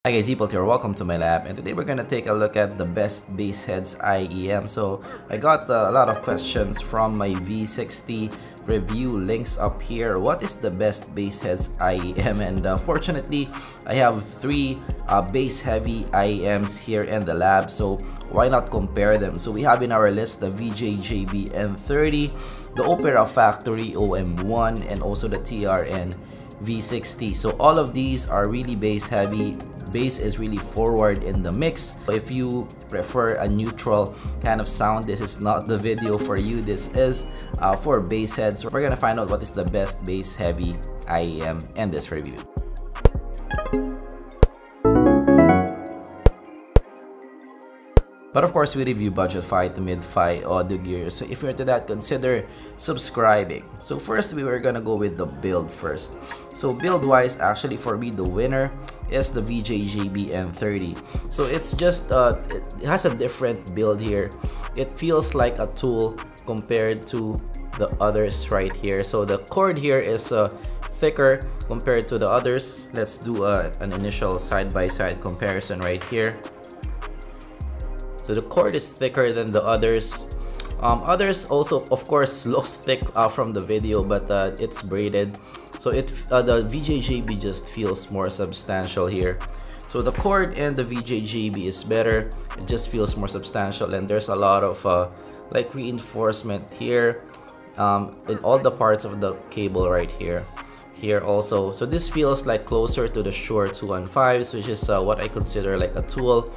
Hi guys, zpolt here, welcome to my lab, and today we're gonna take a look at the best Bassheads IEM. So I got a lot of questions from my V60 review, links up here. What is the best Bassheads IEM? And fortunately I have three bass heavy IEMs here in the lab, so why not compare them? So we have in our list the VJJB N30, the Opera Factory OM1, and also the TRN V60. So all of these are really bass heavy. Bass is really forward in the mix. If you prefer a neutral kind of sound, this is not the video for you. This is for bass heads. So we're gonna find out what is the best bass heavy IEM in this review. But of course, we review budgetfi to mid-fi audio gear. So if you're into that, consider subscribing. So first, we were gonna go with the build first. So build-wise, actually for me, the winner is the VJJB N30. So it's just, it has a different build here. It feels like a tool compared to the others right here. So the cord here is thicker compared to the others. Let's do an initial side-by-side comparison right here. So the cord is thicker than the others. Others also, of course, looks thick from the video, but it's braided. So the VJJB just feels more substantial here. So the cord in the VJJB is better. It just feels more substantial, and there's a lot of like reinforcement here in all the parts of the cable right here. Here also. So this feels like closer to the Shure 215s, which is what I consider like a tool.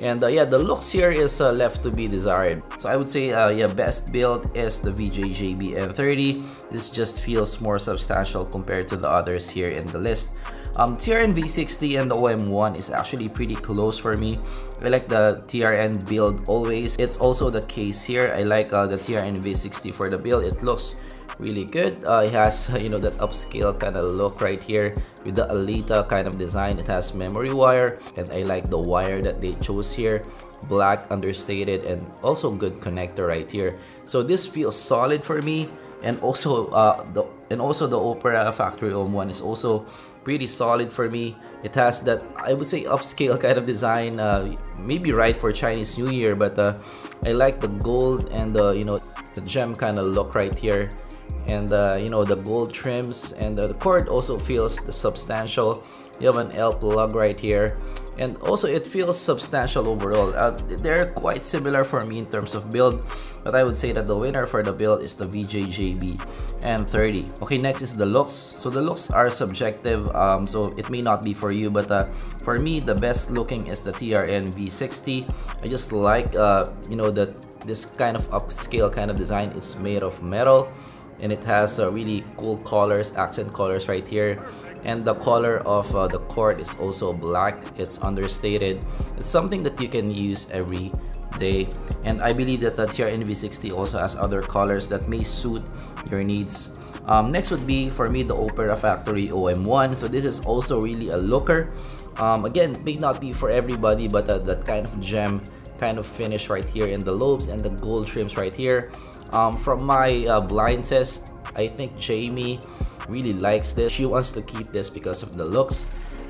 And yeah, the looks here is left to be desired. So I would say yeah, best build is the VJJB N30. This just feels more substantial compared to the others here in the list. TRN V60 and the OM1 is actually pretty close for me. I like the TRN build always. It's also the case here. I like the TRN V60 for the build. It looks really good. It has you know, that upscale kind of look right here with the Alita kind of design. It has memory wire, and I like the wire that they chose here, black, understated, and also good connector right here. So this feels solid for me, and also the Opera Factory OM1 is also pretty solid for me. It has that, I would say, upscale kind of design, maybe right for Chinese New Year, but I like the gold and the, you know, the gem kind of look right here. And you know, the gold trims, and the cord also feels substantial. You have an L plug right here, and also it feels substantial overall. They're quite similar for me in terms of build, but I would say that the winner for the build is the VJJB N30. Okay, next is the looks. So the looks are subjective, so it may not be for you, but for me, the best looking is the TRN V60. I just like you know, that this kind of upscale kind of design. It's made of metal, and it has really cool colors, accent colors right here. And the color of the cord is also black. It's understated. It's something that you can use every day. And I believe that the TRN V60 also has other colors that may suit your needs. Next would be, for me, the Opera Factory OM1. So this is also really a looker. Again, may not be for everybody, but that kind of gem kind of finish right here in the lobes, and the gold trims right here. From my blind test, I think Jamie really likes this. She wants to keep this because of the looks.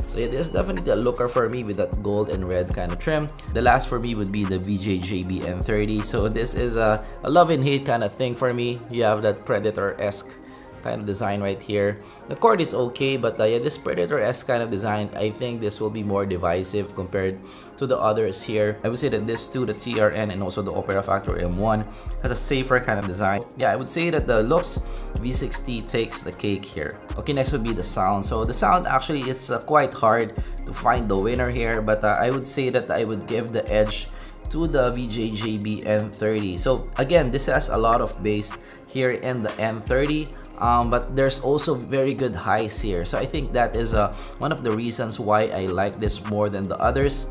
So it is definitely a looker for me with that gold and red kind of trim. The last for me would be the VJJB N30. So this is a love and hate kind of thing for me. You have that Predator-esque kind of design right here. The cord is okay, but yeah, this Predator-esque kind of design, I think this will be more divisive compared to the others here. I would say that this too, the TRN and also the Opera Factory M1, has a safer kind of design. Yeah, I would say that the looks, V60 takes the cake here. Okay, next would be the sound. So the sound, actually, it's quite hard to find the winner here, but I would say that I would give the edge to the VJJB N30. So again, this has a lot of bass here in the N30. But there's also very good highs here, so I think that is one of the reasons why I like this more than the others.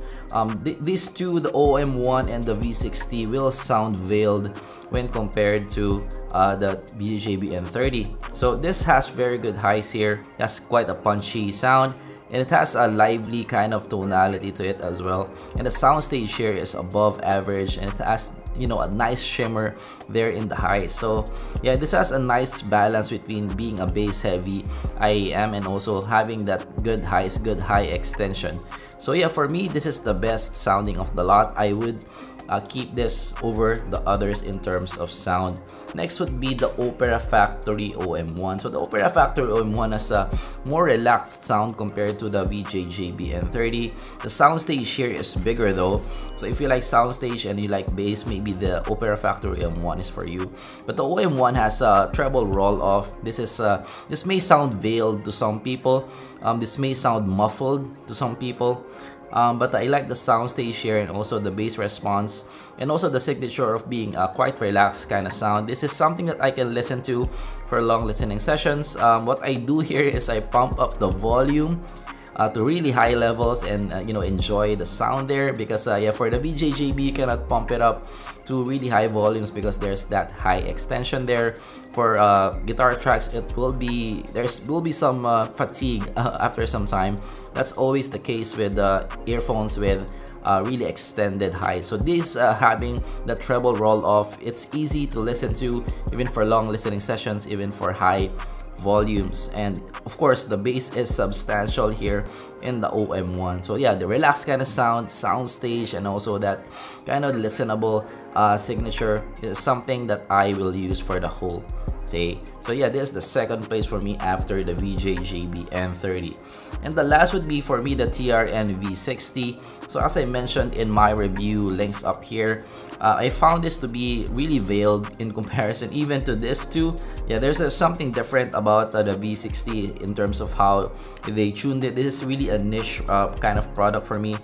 These two, the OM1 and the V60, will sound veiled when compared to the VJJB N30. So this has very good highs here. It has quite a punchy sound, and it has a lively kind of tonality to it as well. And the soundstage here is above average, and it has you know, a nice shimmer there in the highs. So yeah, this has a nice balance between being a bass heavy IEM and also having that good highs, good high extension. So yeah, for me, this is the best sounding of the lot. I would keep this over the others in terms of sound. Next would be the Opera Factory OM1. So the Opera Factory OM1 has a more relaxed sound compared to the VJJB N30. The soundstage here is bigger though. So if you like soundstage and you like bass, maybe the Opera Factory OM1 is for you. But the OM1 has a treble roll-off. This may sound veiled to some people. This may sound muffled to some people. But I like the soundstage here and also the bass response and also the signature of being a quite relaxed kind of sound. This is something that I can listen to for long listening sessions. What I do here is I pump up the volume to really high levels and you know, enjoy the sound there, because yeah, for the VJJB you cannot pump it up to really high volumes because there's that high extension there. For guitar tracks, there will be some fatigue after some time. That's always the case with earphones with really extended highs. So this having the treble roll off, it's easy to listen to even for long listening sessions, even for high volumes. And of course the bass is substantial here in the OM1. So yeah, the relaxed kind of soundstage and also that kind of listenable signature is something that I will use for the whole day. So yeah, this is the second place for me after the VJJB N30. And the last would be for me the TRN V60. So as I mentioned in my review, links up here, I found this to be really veiled in comparison even to this too. Yeah, there's something different about the V60 in terms of how they tuned it. This is really a niche kind of product for me.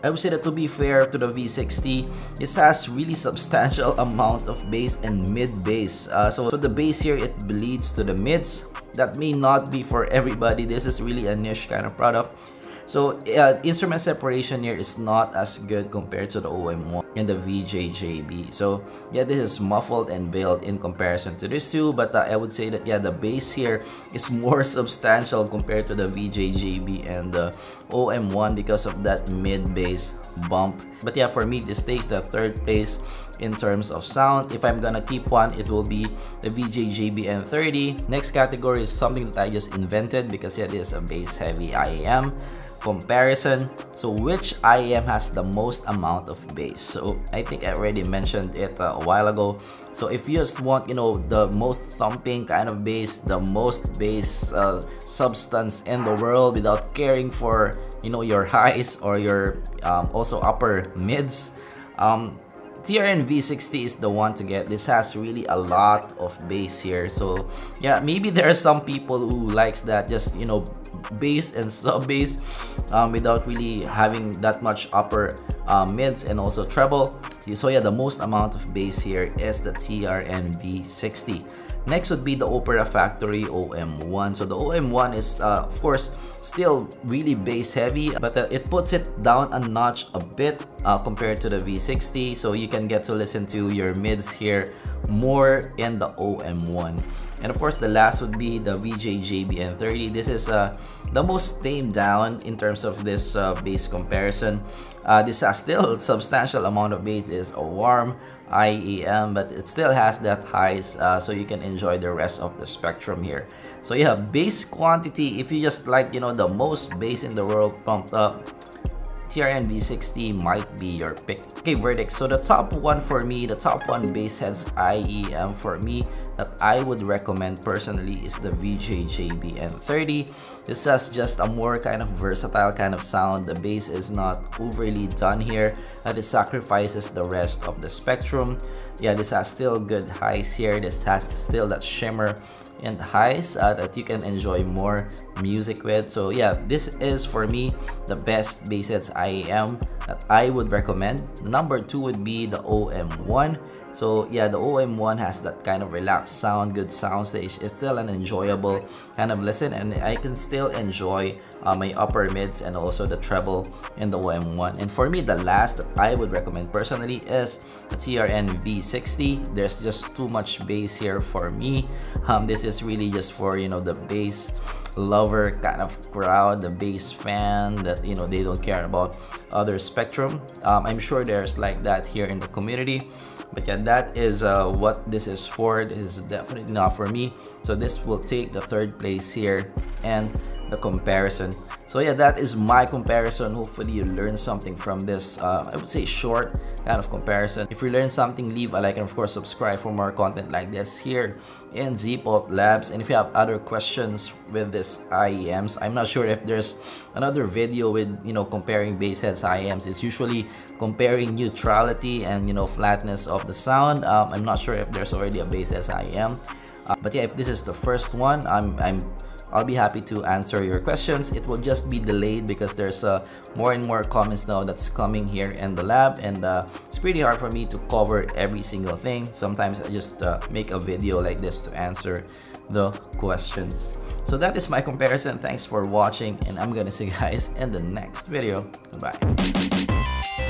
I would say that to be fair to the V60, this has really substantial amount of bass and mid bass. So the bass here, it bleeds to the mids. That may not be for everybody. This is really a niche kind of product. So instrument separation here is not as good compared to the OM1 and the VJJB. So yeah, this is muffled and veiled in comparison to this two, but I would say that yeah, the bass here is more substantial compared to the VJJB and the OM1 because of that mid bass bump. But yeah, for me, this takes the third place in terms of sound. If I'm gonna keep one, it will be the VJJB N30. Next category is something that I just invented because yeah, this is a bass heavy IEM comparison. So which IEM has the most amount of bass? So I think I already mentioned it a while ago. So if you just want, you know, the most thumping kind of bass, the most bass substance in the world without caring for, you know, your highs or your also upper mids, TRN V60 is the one to get. This has really a lot of bass here. So yeah, maybe there are some people who likes that, just, you know, bass and sub bass without really having that much upper mids and also treble. So yeah, the most amount of bass here is the TRN V60. Next would be the Opera Factory OM1. So the OM1 is of course still really bass heavy, but it puts it down a notch a bit compared to the V60. So you can get to listen to your mids here more in the OM1. And of course the last would be the VJJB N30. This is the most tamed down in terms of this bass comparison. This has still substantial amount of bass. Is a warm IEM, but it still has that highs, so you can enjoy the rest of the spectrum here. So yeah, bass quantity, if you just like, you know, the most bass in the world pumped up, TRN V60 might be your pick. Okay, verdict. So the top one for me, the top one Bassheads IEM for me that I would recommend personally is the VJJB N30. This has just a more kind of versatile kind of sound. The bass is not overly done here, that it sacrifices the rest of the spectrum. Yeah, this has still good highs here. This has still that shimmer and highs that you can enjoy more music with. So yeah, this is for me the best Bassheads IEM that I would recommend. The number two would be the OM1. So yeah, the OM1 has that kind of relaxed sound, good soundstage. It's still an enjoyable kind of listen, and I can still enjoy my upper mids and also the treble in the OM1. And for me, the last that I would recommend personally is the TRN V60. There's just too much bass here for me. This is really just for, you know, the bass lover kind of crowd, the bass fan that, you know, they don't care about other spectrum. I'm sure there's like that here in the community. But yeah, that is what this is for. This is definitely not for me. So this will take the 3rd place here and the comparison. So yeah, that is my comparison. Hopefully you learned something from this, I would say short kind of comparison. If you learned something, leave a like and of course subscribe for more content like this here in zpolt Labs. And if you have other questions with this IEMS, I'm not sure if there's another video with, you know, comparing Bassheads IEMS. It's usually comparing neutrality and, you know, flatness of the sound. I'm not sure if there's already a Bassheads IEM. But yeah, if this is the first one, I'll be happy to answer your questions. It will just be delayed because there's more and more comments now that's coming here in the lab, and it's pretty hard for me to cover every single thing. Sometimes I just make a video like this to answer the questions. So that is my comparison. Thanks for watching, and I'm gonna see you guys in the next video. Goodbye.